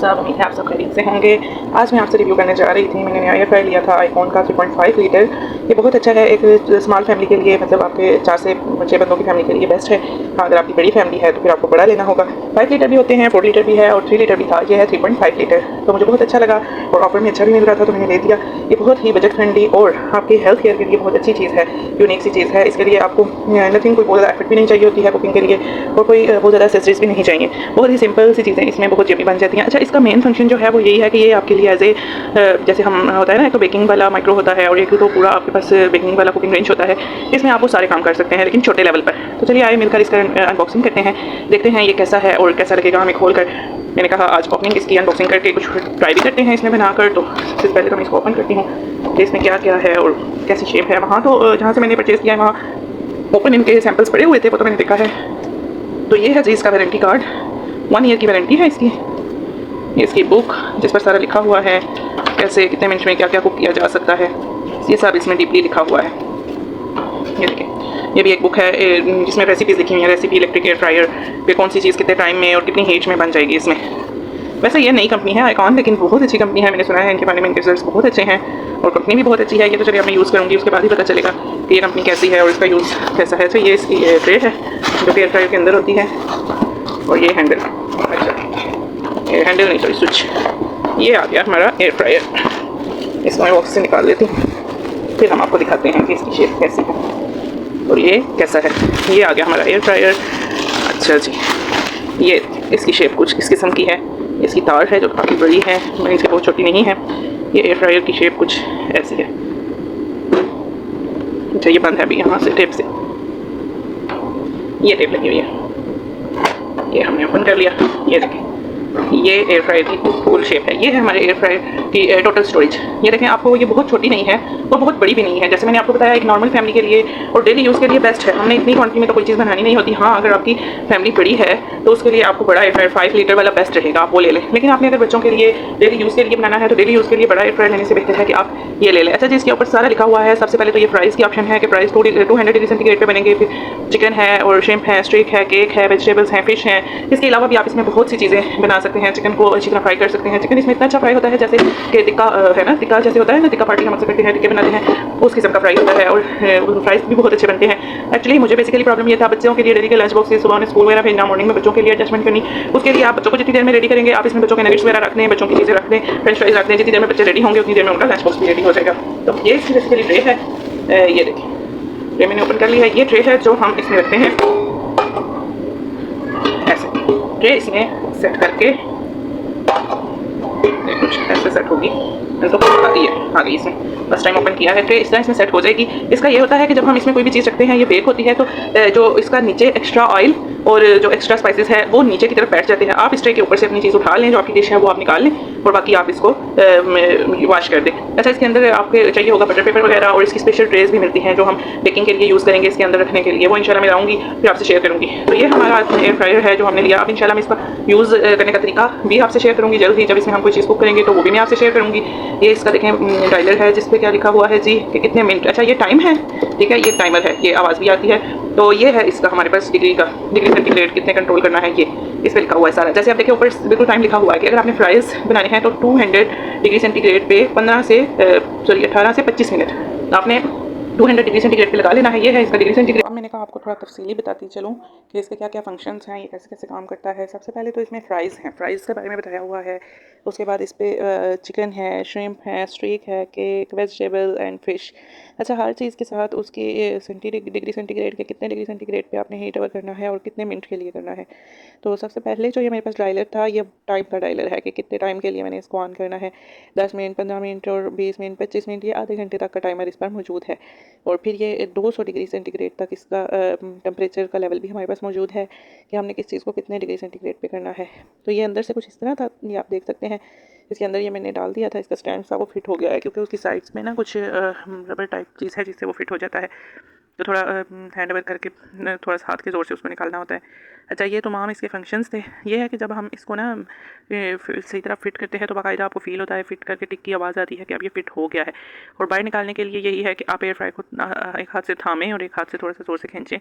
सब, उम्मीद है आप सब खैरियत से होंगे। आज मैं आपसे रिव्यू करने जा रही थी। मैंने नया एयर फ्रायर लिया था आईकॉन का 3.5 लीटर। ये बहुत अच्छा है एक स्मॉल फैमिली के लिए, मतलब आपके 4 से 6 बंदों की फैमिली के लिए बेस्ट है। हाँ, अगर आपकी बड़ी फैमिली है तो फिर आपको बड़ा लेना होगा। 5 लीटर भी होते हैं, 4 लीटर भी है और 3 लीटर भी था। ये है 3.5 लीटर, तो मुझे बहुत अच्छा लगा और ऑफर में अच्छा भी मिल रहा था तो मैंने ले दिया। ये बहुत ही बजट फ्रेंडली और आपकी हेल्थ केयर के लिए बहुत अच्छी चीज़ है, यूनिक सी चीज़ है। इसके लिए आपको नथिंग, कोई बहुत ज़्यादा एफर्ट भी नहीं चाहिए होती है कुकिंग के लिए और कोई बहुत ज़्यादा एक्सेसरीज भी नहीं चाहिए। बहुत ही सिंपल सी चीज़ें इसमें बहुत जल्दी बन जाती हैं। अच्छा, इसका मेन फंक्शन जो है वो यही है कि ये आपके लिए एज ए जैसे हम होता है ना, एक तो बेकिंग वाला माइक्रो होता है और एक तो पूरा आपके पास बेकिंग वाला कुकिंग रेंज होता है। इसमें आप वो सारे काम कर सकते हैं लेकिन छोटे लेवल पर। तो चलिए आए मिलकर इसका अनबॉक्सिंग करते हैं, देखते हैं ये कैसा है और कैसा लगेगा हमें खोल कर। मैंने कहा आज ओपनिंग इसकी अनबॉक्सिंग करके कुछ ट्राई भी करते हैं इसमें बनाकर। तो सबसे पहले तो मैं इसको ओपन करती हूँ कि इसमें क्या क्या है और कैसी शेप है। वहाँ तो जहाँ से मैंने परचेज़ किया है वहाँ ओपन इनके सैम्पल्स पड़े हुए थे, वो तो मैंने देखा है। तो ये है जी इसका वारंटी कार्ड, 1 ईयर की वारंटी है इसकी। ये इसकी बुक जिस पर सारा लिखा हुआ है, कैसे कितने मिनट में क्या क्या कुक किया जा सकता है, ये सब इसमें डीपली लिखा हुआ है। ये देखिए, ये भी एक बुक है जिसमें रेसिपीज़ लिखी हुई हैं। रेसिपी इलेक्ट्रिक एयर फ्रायर पे कौन सी चीज़ कितने टाइम में और कितनी हीट में बन जाएगी इसमें। वैसे ये नई कंपनी है आईकॉन, लेकिन बहुत अच्छी कंपनी है। मैंने सुना है इनके बारे में, इनके रिजल्ट्स बहुत अच्छे हैं और कंपनी भी बहुत अच्छी है। ये तो चलिए अब मैं यूज़ करूँगी, उसके बाद ही पता चलेगा कि ये कंपनी कैसी है और इसका यूज़ कैसा है। तो ये इसकी ट्रे है जो कि एयर फ्रायर के अंदर होती है और ये हैंडल, अच्छा ये हैंडल नहीं सॉरी स्विच, ये आ गया हमारा एयर फ्रायर। इसको मैं बॉक्स से निकाल लेती हूँ, फिर हम आपको दिखाते हैं कि इसकी शेप कैसी है और ये कैसा है। ये आ गया हमारा एयर फ्रायर। अच्छा जी, ये इसकी शेप कुछ इस किस्म की है। इसकी तार है जो काफ़ी बड़ी है, मगर इसकी बहुत छोटी नहीं है। ये एयर फ्रायर की शेप कुछ ऐसी है। अच्छा, ये बंद है अभी यहाँ से टेप से, ये टेप लगी हुई है। ये हमने ओपन कर लिया। ये देखें, ये एयर फ्रायर की फुल शेप है। ये है हमारे एयर फ्रायर की टोटल स्टोरेज। ये देखें, आपको ये बहुत छोटी नहीं है और बहुत बड़ी भी नहीं है। जैसे मैंने आपको बताया एक नॉर्मल फैमिली के लिए और डेली यूज़ के लिए बेस्ट है। हमने इतनी क्वांटिटी में तो कोई चीज़ बनानी नहीं होती। हाँ, अगर आपकी फैमिली बड़ी है तो उसके लिए आपको बड़ा एयर फ्रायर 5 लीटर वाला बेस्ट रहेगा, आप वो ले लें। लेकिन आपने अगर बच्चों के लिए डेली यूज़ के लिए बनाना है तो डेली यूज़ के लिए बड़ा एयर फ्रायर लेने से बेहतर है कि आप ये ले लें। अच्छा जी, इसके ऊपर सारा लिखा हुआ है। सबसे पहले तो ये प्राइस की ऑप्शन है कि प्राइस 200 डिग्री सेंटीग्रेड पे बनेंगे। फिर चिकन है और श्रिम्प है, स्टेक है, केक है, वेजिटेबल्स हैं, फिश हैं। इसके अलावा भी आप इसमें बहुत सी चीज़ें बना सकते हैं। चिकन को अच्छी तरह फ्राई कर सकते हैं। चिकन इसमें इतना अच्छा फ्राई होता है जैसे कि टिक्का है ना, टिक्का जैसे होता है ना, टिक्का पार्टी हम अक्सर करते हैं, टिक्के बनाते हैं, उस किस्म का फ्राई होता है और फ्राइज भी बहुत अच्छे बनते हैं। एक्चुअली मुझे बेसिकली प्रॉब्लम ये था, बच्चों के लिए डेली के लंच बॉक्स सुबह उन्हें स्कूल वगैरह भेजना, मॉर्निंग में बच्चों के लिए एडजस्टमेंट करनी। उसके लिए आप बच्चों को जितनी देर में रेडी करेंगे, आप इसमें बच्चों के नगेट्स वगैरह रख दें, बच्चों की चीज़ें रख दें, फ्रेंच फ्राइज रख दें। जितनी देर में बच्चे रेडी होंगे उतनी देर में उनका लंच बॉक्स भी रेडी हो जाएगा। तो ये इसकी बेसिकली ट्रे है। ये देखिए, ट्रे मैंने ओपन कर लिया है। ये ट्रे है जो हम इसमें रखते हैं ऐसे। ट्रे इसमें सेट करके कुछ ऐसे सेट होगी तो आती है, आ गई इसमें। फर्स्ट टाइम ओपन किया है ट्रे, इस तरह इसमें सेट हो जाएगी। इसका ये होता है कि जब हम इसमें कोई भी चीज़ रखते हैं, ये बेक होती है तो जो इसका नीचे एक्स्ट्रा ऑयल और जो एक्स्ट्रा स्पाइसेस है वो नीचे की तरफ बैठ जाते हैं। आप इस ट्रे के ऊपर से अपनी चीज़ उठा लें, जो आपकी डिश है वो आप निकाल लें और बाकी आप इसको वॉश कर दें। अच्छा, इसके अंदर आपके चाहिए होगा बटर पेपर वगैरह और इसकी स्पेशल ट्रेज भी मिलती हैं जो हम बेकिंग के लिए यूज़ करेंगे इसके अंदर रखने के लिए। वो इंशाल्लाह मैं लाऊंगी, फिर आपसे शेयर करूँगी। तो ये हमारा एयर फ्रायर है जो हमने लिया। अब इंशाल्लाह मैं इसका यूज़ करने का तरीका भी आपसे शेयर करूँगी जल्द ही। जब इसमें हम कोई चीज़ कुक करेंगे तो वो भी मैं आपसे शेयर करूँगी। ये इसका देखें डायलर है जिस पे क्या लिखा हुआ है जी कि कितने मिनट। अच्छा, ये टाइम है, ठीक है, ये टाइमर है, ये आवाज़ भी आती है। तो ये है इसका हमारे पास डिग्री सेंटीग्रेड कितने कंट्रोल करना है, ये इस पर लिखा हुआ है सारा। जैसे आप देखिए ऊपर बिल्कुल टाइम लिखा हुआ है कि अगर आपने फ्राइज़ बनाने हैं तो 200 डिग्री सेंटीग्रेड पे 18 से 25 मिनट आपने 200 डिग्री सेंटीग्रेड पे लगा लेना है। ये है इसका डिग्री सेंटीग्रेड। अब मैंने कहा आपको थोड़ा तफसीली बताती चलूँ कि इसके क्या क्या फंक्शंस हैं, ये कैसे कैसे काम करता है। सबसे पहले तो इसमें फ़्राइज़ हैं, फ़्राइज़ के बारे में बताया हुआ है। उसके बाद इस पर चिकन है, श्रिम्प है, स्ट्रीक है, केक, वेजिटेबल एंड फ़िश। अच्छा, हर चीज़ के साथ उसकी डिग्री सेंटीग्रेड के कितने डिग्री सेंटीग्रेड पे आपने हीट ओवर करना है और कितने मिनट के लिए करना है। तो सबसे पहले जो ये मेरे पास डायलर था, ये टाइम का डायलर है कि कितने टाइम के लिए मैंने इसको ऑन करना है। 10 मिनट, 15 मिनट और 20 मिनट, 25 मिनट, ये आधे घंटे तक का टाइमर इस पर मौजूद है। और फिर ये 200 डिग्री सेंटीग्रेड तक इसका टेम्परेचर का लेवल भी हमारे पास मौजूद है कि हमने किस चीज़ को कितने डिग्री सेंटीग्रेड पे करना है। तो ये अंदर से कुछ इस तरह था, ये आप देख सकते हैं। इसके अंदर ये मैंने डाल दिया था, इसका स्टैंड सा वो फिट हो गया है क्योंकि उसकी साइड्स में ना कुछ रबर टाइप चीज़ है जिससे वो फिट हो जाता है। तो थोड़ा हैंड वर्क करके थोड़ा सा हाथ के ज़ोर से उसको निकालना होता है। अच्छा, ये तमाम इसके फंक्शंस थे। ये है कि जब हम इसको ना सही तरह फिट करते हैं तो बाकायदा आपको फ़ील होता है, फिट करके टिक की आवाज़ आती है कि अब ये फिट हो गया है। और बाहर निकालने के लिए यही है कि आप एयर फ्राई को एक हाथ से थामें और एक हाथ से थोड़ा सा ज़ोर से खींचें,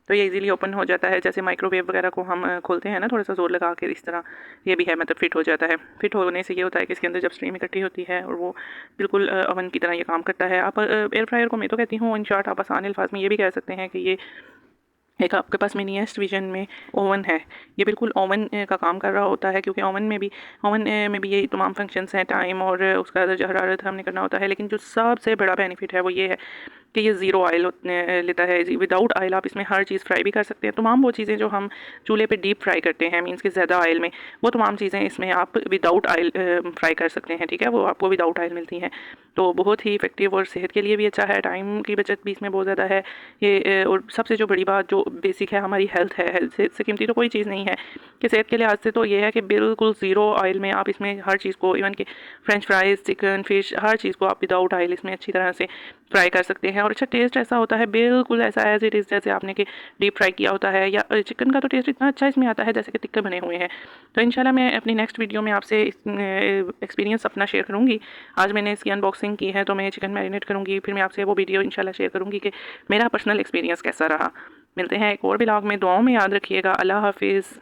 तो ये इजीली ओपन हो जाता है। जैसे माइक्रोवेव वगैरह को हम खोलते हैं ना थोड़ा सा ज़ोर लगा के, इस तरह ये भी है, मतलब फिट हो जाता है। फिट होने से ये होता है कि इसके अंदर जब स्ट्रीम इकट्ठी होती है और वो बिल्कुल ओवन की तरह ये काम करता है। आप एयर फ्रायर को मैं तो कहती हूँ, इन शॉर्ट आप आसान अल्फाज में ये भी कह सकते हैं कि ये एक आपके पास मिनीएस्ट विजन में ओवन है। ये बिल्कुल ओवन का काम कर रहा होता है, क्योंकि ओवन में भी यही तमाम फंक्शंस हैं, टाइम और उसका दर्जा हरारत हमने करना होता है। लेकिन जो सबसे बड़ा बेनिफिट है वो ये है कि ये ज़ीरो ऑयल लेता है। विदाउट ऑयल आप इसमें हर चीज़ फ्राई भी कर सकते हैं। तमाम वो चीज़ें जो हम चूल्हे पे डीप फ्राई करते हैं, मीन्स कि ज़्यादा ऑयल में, वो तमाम चीज़ें इसमें आप विदाउट ऑयल फ्राई कर सकते हैं, ठीक है। वो आपको विदाउट ऑयल मिलती हैं, तो बहुत ही इफ़ेक्टिव और सेहत के लिए भी अच्छा है। टाइम की बचत भी इसमें बहुत ज़्यादा है ये। और सबसे जो बड़ी बात जो बेसिक है हमारी हेल्थ है, हेल्थ से कीमती तो कोई चीज़ नहीं है कि सेहत के लिहाज से तो ये है कि बिल्कुल ज़ीरो ऑयल में आप इसमें हर चीज़ को, इवन कि फ्रेंच फ्राइज़, चिकन, फ़िश, हर चीज़ को आप विदाउट ऑयल इसमें अच्छी तरह से फ्राई कर सकते हैं। और अच्छा, टेस्ट ऐसा होता है बिल्कुल ऐसा एज इट इज़ जैसे आपने कि डीप फ्राई किया होता है। या चिकन का तो टेस्ट इतना अच्छा इसमें आता है जैसे कि टिक्के बने हुए हैं। तो इंशाल्लाह मैं अपनी नेक्स्ट वीडियो में आपसे एक्सपीरियंस अपना शेयर करूँगी। आज मैंने इसकी अनबॉक्सिंग की है, तो मैं चिकन मैरिनेट करूँगी, फिर मैं आपसे वो वीडियो इंशाल्लाह शेयर करूँगी कि मेरा पर्सनल एक्सपीरियंस कैसा रहा। मिलते हैं एक और व्लॉग में, दुआओं में याद रखिएगा। अल्लाह हाफिज़।